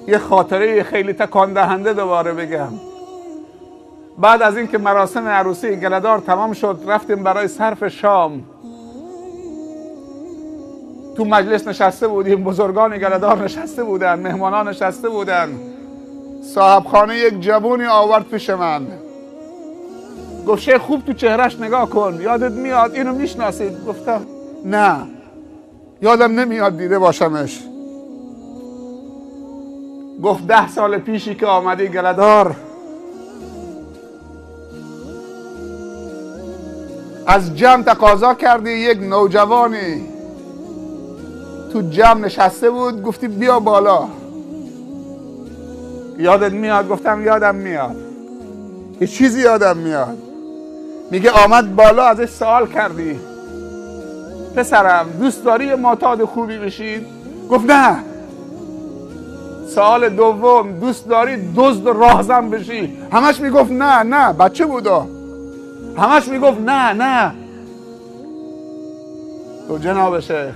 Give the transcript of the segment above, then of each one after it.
یه خاطره خیلی تکان دهنده دوباره بگم. بعد از اینکه مراسم عروسی گله‌دار تمام شد، رفتیم برای صرف شام. تو مجلس نشسته بودیم، بزرگان گله‌دار نشسته بودن، مهمانان نشسته بودن. صاحب خانه یک جوونی آورد پیش من، گفت شیخ خوب تو چهرش نگاه کن، یادت میاد اینو میشناسید؟ گفتم نه یادم نمیاد دیده باشمش. گفت 10 سال پیشی که آمدی گله‌دار، از جمع تقاضا کردی یک نوجوانی تو جمع نشسته بود، گفتی بیا بالا، یادت میاد؟ گفتم یادم میاد. یه چیزی یادم میاد. میگه آمد بالا، ازش سوال کردی پسرم دوست داری یه معتاد خوبی بشید؟ گفت نه. سوال دوم دوست داری دزد راهزن بشی؟ همش میگفت نه نه، بچه بودا، همش میگفت نه نه. تو جناب شیخ،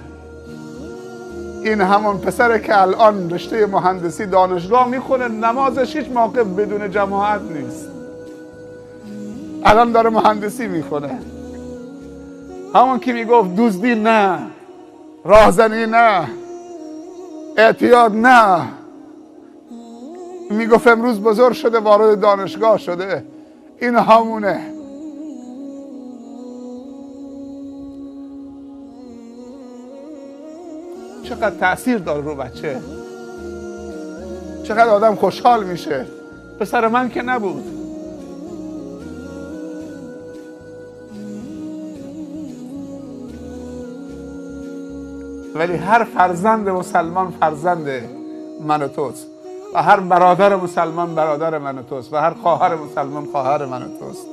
این همون پسره که الان رشته مهندسی دانشگاه میخونه، نمازش هیچ موقع بدون جماعت نیست، الان داره مهندسی میخونه. همون که میگفت دزدی نه، راهزنی نه، اعتیاد نه، میگفت امروز بزرگ شده وارد دانشگاه شده، این همونه. چقدر تأثیر داره رو بچه، چقدر آدم خوشحال میشه. پسر من که نبود، ولی هر فرزند مسلمان فرزند من و توست، و هر برادر مسلمان برادر من و توست، و هر خواهر مسلمان خواهر من و توست.